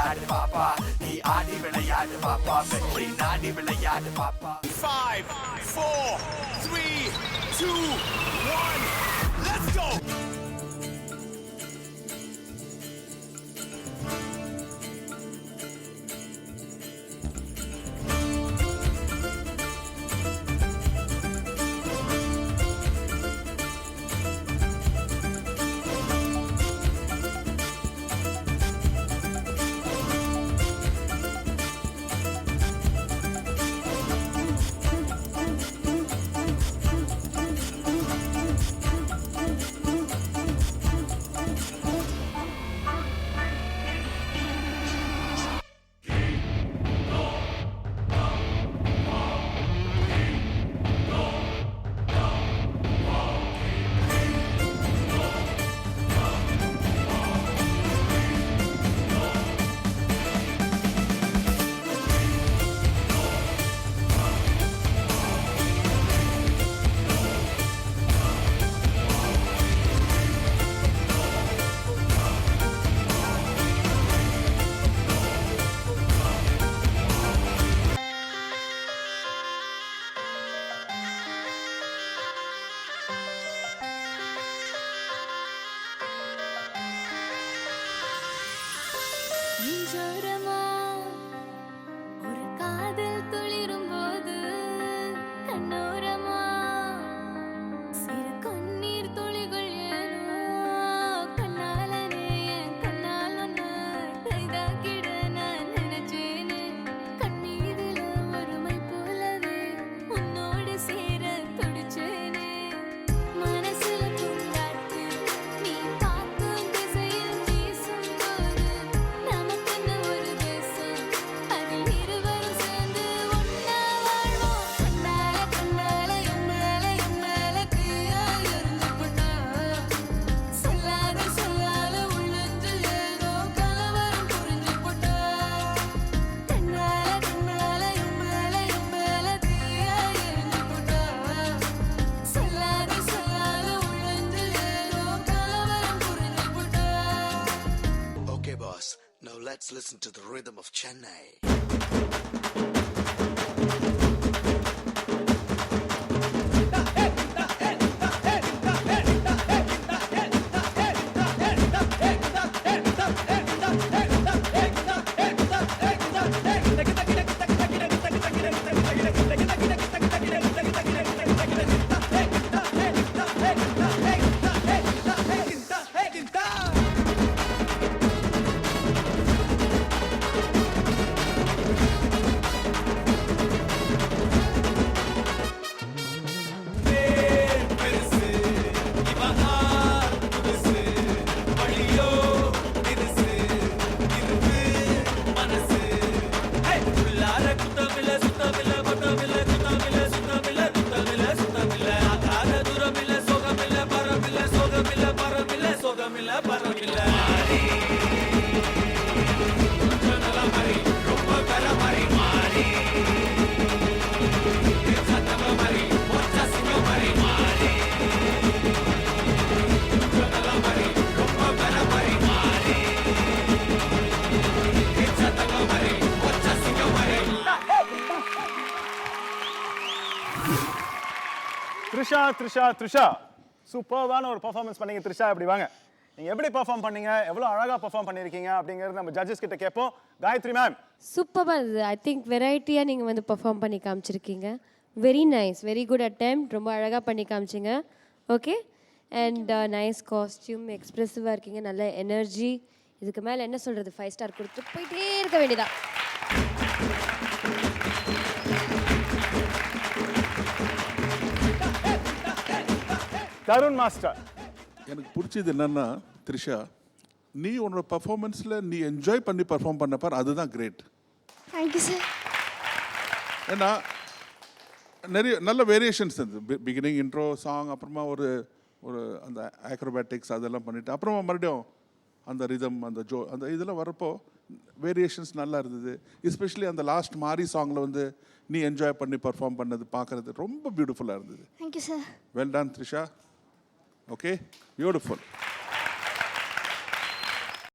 விளையாடு பாப்பா நீ ஆடி விளையாடு பாப்பா வெற்றி நாடி விளையாடு பாப்பா 5 4 3 2 1 let's go நெஞ்சோரமா ஒரு காதல் துளிரும் போது கண்ணோரமா சிறு கண்ணீர் துளிகள் ஏனோ கண்ணாலனே என் கண்ணால் ஒன்று கைதாக்கிட நான் நினைச்சேனே கண் மீதுல ஒருமை போலவே உன்னோடு சேர துடிச்சேனே மனசுல பூங்காற்று நீ பார்க்கும் திசையில் வீசும்போது நமக்குன்னு ஒரு தேசம் அதில் இருவரும் சேர்ந்து ஒன்னா வாழ்வோம் கண்ணால என் மேல தீயா எரிஞ்சு போட்டா சொல்லாத உள்ளத்தில் ஏதோ கலவரம் புரிஞ்சு போட்டா கண்ணால என் மேல தீயா எரிஞ்சு போட்டா சொல்லாத உள்ளத்தில் ஏதோ கலவரம் புரிஞ்சு போட்டா. Okay boss now let's listen to the rhythm of Chennai Trisha சூப்பர்வான ஒரு பெர்ஃபார்மன்ஸ் பண்ணீங்க த்ரிஷா. இப்படி வாங்க, நீங்க எப்படி பெர்ஃபார்ம் பண்ணீங்க, எவ்வளவு அழகா பெர்ஃபார்ம் பண்ணிருக்கீங்க அப்படிங்கறது நம்ம ஜட்ஜஸ் கிட்ட கேட்போம். காயத்ரி மேம். சூப்பரா இருந்தது. ஐ திங்க் வெரைட்டியா நீங்க வந்து பெர்ஃபார்ம் பண்ணி காமிச்சிருக்கீங்க. Very nice, very good attempt. ரொம்ப அழகா பண்ணி காமிச்சிங்க. ஓகே, அண்ட் நைஸ் காஸ்டியூம், எக்ஸ்பிரசிவா இருக்கீங்க, நல்ல எனர்ஜி. இதுக்கு மேல என்ன சொல்றது, 5 ஸ்டார் கொடுத்து போயிட்டே இருக்க வேண்டியதா. தருண் மாஸ்டர். எனக்கு பிடிச்சது என்னன்னா த்ரிஷா, நீ உன்னோட பர்ஃபார்மன்ஸில் நீ என்ஜாய் பண்ணி பர்ஃபார்ம் பண்ண பார், அதுதான் கிரேட். Thank you sir. ஏன்னா நிறைய நல்ல வேரியேஷன்ஸ் இருந்தது. பிகினிங் இன்ட்ரோ சாங், அப்புறமா ஒரு ஒரு அந்த ஆக்ரோபேட்டிக்ஸ் அதெல்லாம் பண்ணிவிட்டு அப்புறமா மறுபடியும் அந்த ரிதம் அந்த இதெல்லாம் வரப்போ வேரியேஷன்ஸ் நல்லா இருந்தது. எஸ்பெஷலி அந்த லாஸ்ட் மாரி சாங்கில் வந்து நீ என்ஜாய் பண்ணி பர்ஃபார்ம் பண்ணது பார்க்குறது ரொம்ப பியூட்டிஃபுல்லாக இருந்தது. Thank you sir. Well done Trisha. Okay, beautiful.